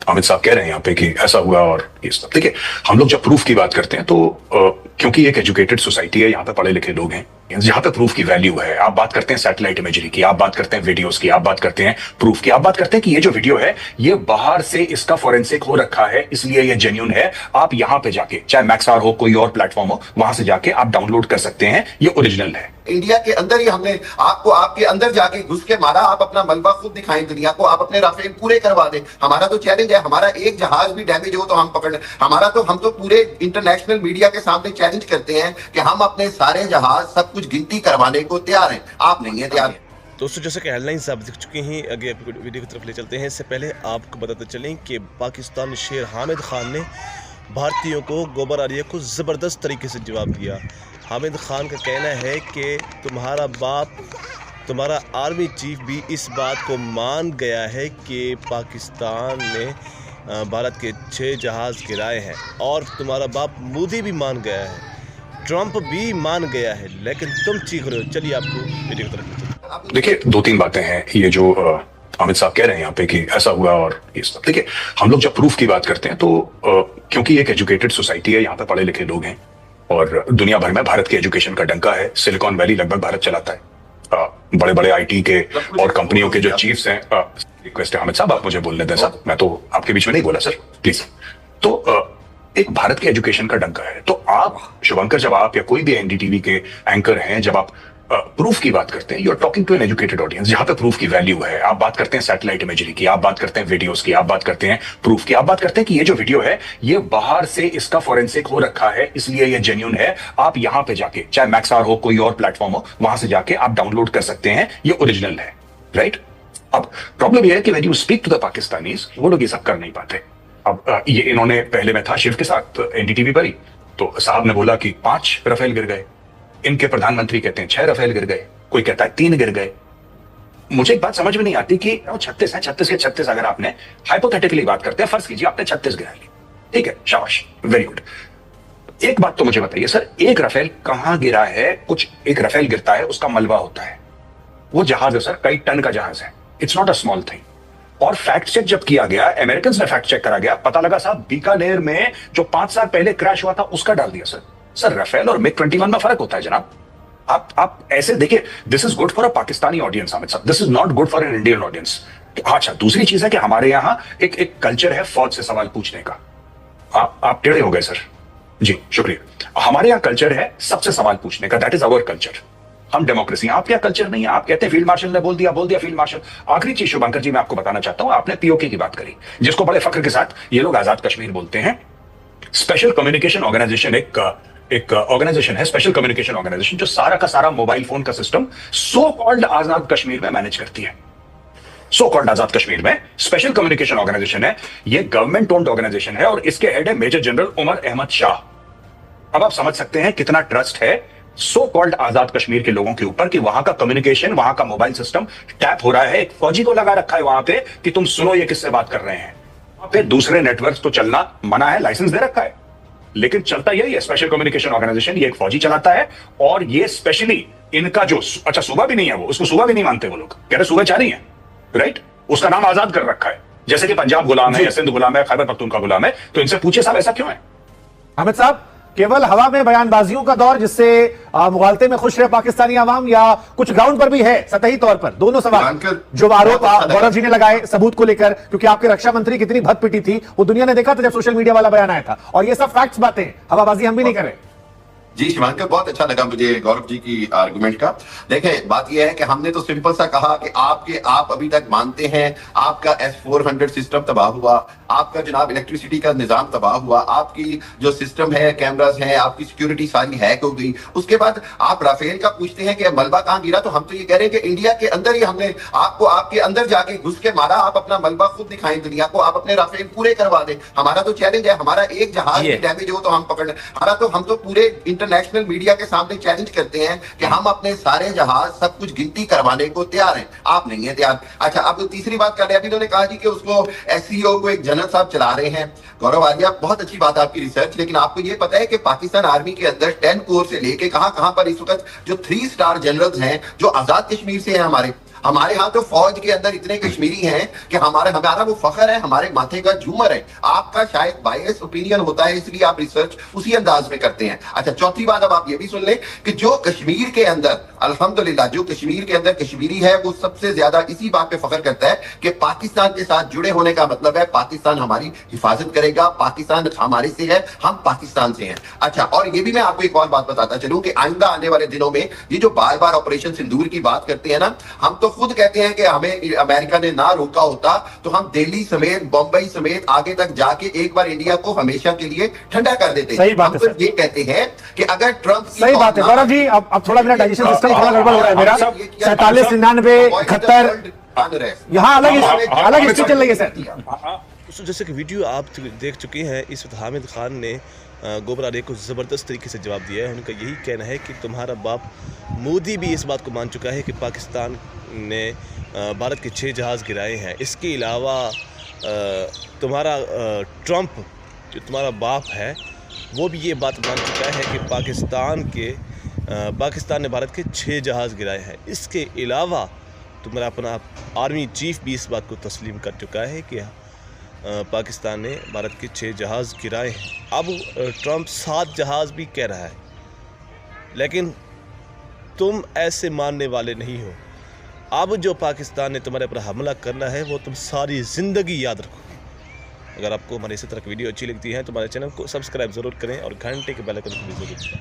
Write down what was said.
अमित साहब कह रहे हैं यहाँ पे कि ऐसा हुआ और ये सब। देखिए, हम लोग जब प्रूफ की बात करते हैं तो क्योंकि एक एजुकेटेड सोसाइटी है, यहाँ पे पढ़े लिखे लोग हैं, जहाँ पे प्रूफ की वैल्यू है। आप बात करते हैं सैटेलाइट इमेजरी की, आप बात करते हैं वीडियोस की, आप बात करते हैं प्रूफ की, आप बात करते हैं कि ये जो वीडियो है ये बाहर से इसका फोरेंसिक हो रखा है, इसलिए ये जेन्युइन है। आप यहाँ पे जाके, चाहे मैक्सआर हो, कोई और प्लेटफॉर्म हो, वहां से जाके आप डाउनलोड कर सकते हैं, ये ओरिजिनल है। इंडिया के अंदर ही हमने आपको आपके अंदर जाके घुस के मारा। आप अपना मलबा खुद दिखाएं दुनिया को, आप अपने राफेल पूरे करवा दें। हमारा तो चैलेंज है, हमारा एक जहाज भी डैमेज हो तो हम पकड़, हम तो पूरे इंटरनेशनल मीडिया के सामने चैलेंज करते हैं कि हम अपने सारे जहाज सब कुछ गिनती करवाने को तैयार हैं। आप नहीं है तैयार। दोस्तों, जैसे कि हेडलाइंस आप देख चुके हैं, आगे वीडियो की तरफ ले चलते हैं। इससे पहले आपको बताते चलें कि पाकिस्तान शेर हामिद खान ने भारतीयों को गोबर आलिया को ज़बरदस्त तरीके से जवाब दिया। हामिद खान का कहना है कि तुम्हारा बाप, तुम्हारा आर्मी चीफ भी इस बात को मान गया है कि पाकिस्तान ने भारत के 6 जहाज़ गिराए हैं, और तुम्हारा बाप मोदी भी मान गया है, ट्रंप भी मान गया है, लेकिन तुम चीख रहे हो। चलिए आपको वीडियो की तरफ। देखिए, 2-3 बातें हैं। ये जो अमित साहब कह रहे हैं यहाँ पे कि ऐसा हुआ और ये सब। देखिए, हम लोग जब प्रूफ की बात करते हैं तो क्योंकि एक एजुकेटेड सोसाइटी है, यहाँ पे पढ़े लिखे लोग हैं, और दुनिया भर में भारत के एजुकेशन का डंका है। सिलिकॉन वैली लगभग भारत चलाता है। बड़े बड़े आईटी के और कंपनियों के जो चीफ्स हैं, रिक्वेस्ट है अमित साहब आप मुझे बोलने दें साहब, मैं तो आपके बीच में नहीं बोला सर, प्लीज। तो एक भारत के एजुकेशन का डंका है। तो आप शुभंकर, जब आप या कोई भी एनडीटीवी के एंकर हैं, जब आप प्रूफ की बात करते हैं, you are talking to an educated audience, जहां पे प्रूफ की वैल्यू है। आप बात करते हैं सैटेलाइट इमेजरी की, आप बात करते हैं वीडियोस की, आप बात करते हैं प्रूफ की, आप बात करते हैं कि ये जो वीडियो है ये बाहर से इसका फोरेंसिक हो रखा है, इसलिए ये जेन्युइन है। आप यहां पे जाके, चाहे मैक्सआर हो, कोई और प्लेटफॉर्म हो, वहां से जाके आप डाउनलोड कर सकते हैं, ये ओरिजिनल है, राइट। अब प्रॉब्लम यह है कि when you speak to the Pakistanis, वो लोग ये सब कर नहीं पाते। अब ये इन्होंने, पहले मैं था शिव के साथ एनडीटीवी पर ही, तो साहब ने बोला कि 5 रफेल गिर गए, इनके प्रधानमंत्री कहते हैं 6 रफेल गिर गए, कोई कहता है 3 गिर गए। मुझे एक बात समझ में नहीं आती कि 36 है, 36 के 36 अगर आपने हाइपोथेटिकली बात करते हैं, फर्ज कीजिए आपने 36 गिरा ली, ठीक है, शाबाश, वेरी गुड। एक बात तो मुझे बताइए सर, एक रफेल कहां गिरा है? कुछ एक रफेल गिरता है, उसका मलबा होता है, वो जहाज है सर, कई टन का जहाज है, it's not a small thing. और फैक्ट चेक जब किया गया, अमेरिकन ने फैक्ट चेक करा गया, पता लगा साहब बीकानेर में जो 5 साल पहले क्रैश हुआ था उसका डाल दिया सर। सर, रफेल और मिग 21 में फर्क होता है जनाब। आप ऐसे देखिए, this is good for a Pakistani audience Amit साहब, this is not good for an Indian audience. अच्छा, दूसरी चीज है कि हमारे यहाँ एक कल्चर है फौज से सवाल पूछने का। आप टेढ़े हो गए सर, जी शुक्रिया। हमारे यहाँ कल्चर है सबसे सवाल पूछने का, दैट इज अवर कल्चर। हम डेमोक्रेसी, आपके यहाँ कल्चर नहीं है। आप कहते हैं फील्ड मार्शल ने बोल दिया फील्ड मार्शल। आखिरी चीज शुभंकर जी मैं आपको बताना चाहता हूं, आपने पीओके की बात करी, जिसको बड़े फख्र के साथ ये लोग आजाद कश्मीर बोलते हैं। स्पेशल कम्युनिकेशन ऑर्गेनाइजेशन एक ऑर्गेनाइजेशन है, स्पेशल कम्युनिकेशन ऑर्गेनाइजेशन, जो सारा का सारा मोबाइल फोन का सिस्टम सो कॉल्ड आजाद कश्मीर में मैनेज करती है। सो कॉल्ड आजाद कश्मीर में स्पेशल कम्युनिकेशन ऑर्गेनाइजेशन है, ये गवर्नमेंट ओन्ड ऑर्गेनाइजेशन है, और इसके हेड है मेजर जनरल उमर अहमद शाह। अब आप समझ सकते हैं कितना ट्रस्ट है सो कॉल्ड आजाद कश्मीर के लोगों के ऊपर कि वहां का कम्युनिकेशन, वहां का मोबाइल सिस्टम टैप हो रहा है। एक फौजी को लगा रखा है वहां पे कि तुम सुनो ये किससे बात कर रहे हैं। वहां पे दूसरे नेटवर्क तो चलना मना है, लाइसेंस दे रखा है, लेकिन चलता यही है। स्पेशल कम्युनिकेशन ऑर्गेनाइजेशन ये एक फौजी चलाता है, और ये स्पेशली इनका जो, अच्छा सूबा भी नहीं है, वो उसको सूबा भी नहीं मानते वो लोग, कह रहे सूबेचारी है, राइट। उसका नाम आजाद कर रखा है, जैसे कि पंजाब गुलाम है या सिंध गुलाम है, खैबर पख्तूनख्वा गुलाम है। तो इनसे पूछे साहब ऐसा क्यों है? अमित साहब, केवल हवा में बयानबाजियों का दौर जिससे मुगालते में खुश रहे पाकिस्तानी आवाम, या कुछ ग्राउंड पर भी है सतही तौर पर? दोनों सवाल जो आरोप गौरव जी ने लगाए सबूत को लेकर, क्योंकि आपके रक्षा मंत्री कितनी भद पिटी थी वो दुनिया ने देखा था जब सोशल मीडिया वाला बयान आया था, और ये सब फैक्ट्स बातें, हवाबाजी हम भी नहीं कर रहे। जी शिवांकर, बहुत अच्छा लगा मुझे गौरव जी की आर्गुमेंट का। देखें, बात यह है कि हमने तो सिंपल सा कहा कि आप अभी तक मानते हैं आपका S-400 सिस्टम तबाह हुआ, आपका जनाब इलेक्ट्रिसिटी का निजाम तबाह हुआ, आपकी जो सिस्टम है, कैमरास हैं, आपकी सिक्योरिटी सारी हैक हो गई। उसके बाद आप राफेल का पूछते हैं कि मलबा कहां गिरा, तो हम तो ये कह रहे हैं कि इंडिया के अंदर ही हमने आपको आपके अंदर जाके घुस के मारा। आप अपना मलबा खुद दिखाएं दुनिया को, आप अपने राफेल पूरे करवा दें। हमारा तो चैलेंज है, हमारा एक जहाज भी डैमेज हो तो हम पकड़, हम तो पूरे इंटरनेशनल मीडिया के सामने चैलेंज करते हैं कि हम अपने सारे जहाज सब कुछ गिनती करवाने को तैयार हैं। आप नहीं है तैयार। अच्छा, अब तीसरी बात कर रहे हैं, अभी उन्होंने कहा जी कि उसको एससीओ को एक जनरल साहब चला रहे हैं। गौरव आलिया, बहुत अच्छी बात है आपकी रिसर्च, लेकिन आपको ये पता है कि पाकिस्तान आर्मी के अंदर 10 कोर से लेके कहां कहां पर इस वक्त जो 3 स्टार जनरल्स हैं जो आजाद कश्मीर से हैं हमारे, हमारे यहाँ तो फौज के अंदर इतने कश्मीरी हैं कि हमारा वो फख्र है, हमारे माथे का झूमर है। आपका शायद बायस ओपिनियन होता है, इसलिए आप रिसर्च उसी अंदाज में करते हैं। अच्छा, चौथी बात अब आप ये भी सुन लें कि जो कश्मीर के अंदर अल्हम्दुलिल्लाह जो कश्मीर के अंदर कश्मीरी है वो सबसे ज्यादा इसी बात पे फख्र करता है कि पाकिस्तान के साथ जुड़े होने का मतलब है पाकिस्तान हमारी हिफाजत करेगा, पाकिस्तान हमारे से है, हम पाकिस्तान से हैं। अच्छा, और ये भी मैं आपको एक और बात बताता चलूं कि आइंदा आने वाले दिनों में ये जो बार बार ऑपरेशन सिंदूर की बात करते हैं ना, हम तो खुद कहते हैं कि हमें अमेरिका ने ना रोका होता तो हम दिल्ली समेत बंबई समेत आगे तक जाके एक बार इंडिया को हमेशा के लिए ठंडा कर देते। सही बात है हम तो ये कहते हैं कि अगर ट्रंप सही बात है गौरव जी। अब थोड़ा मेरा डाइजेशन सिस्टम थोड़ा गड़बड़ हो रहा है मेरा। 47, 99, 71 यहाँ अलग हिस्ट्री चल रही है सर। जैसे कि वीडियो आप देख चुके हैं, इस वक्त हामिद खान ने गोबर आर्य को ज़बरदस्त तरीके से जवाब दिया है। उनका यही कहना है कि तुम्हारा बाप मोदी भी इस बात को मान चुका है कि पाकिस्तान ने भारत के 6 जहाज़ गिराए हैं। इसके अलावा तुम्हारा ट्रंप जो तुम्हारा बाप है वो भी ये बात मान चुका है कि पाकिस्तान ने भारत के 6 जहाज़ गिराए हैं। इसके अलावा तुम्हारा अपना आर्मी चीफ भी इस बात को तस्लीम कर चुका है कि पाकिस्तान ने भारत के 6 जहाज़ गिराए हैं। अब ट्रंप 7 जहाज़ भी कह रहा है, लेकिन तुम ऐसे मानने वाले नहीं हो। अब जो पाकिस्तान ने तुम्हारे पर हमला करना है वो तुम सारी ज़िंदगी याद रखो। अगर आपको हमारी इसी तरह की वीडियो अच्छी लगती है तो हमारे चैनल को सब्सक्राइब ज़रूर करें और घंटे के बेल आइकन को भी ज़रूर दबाएं।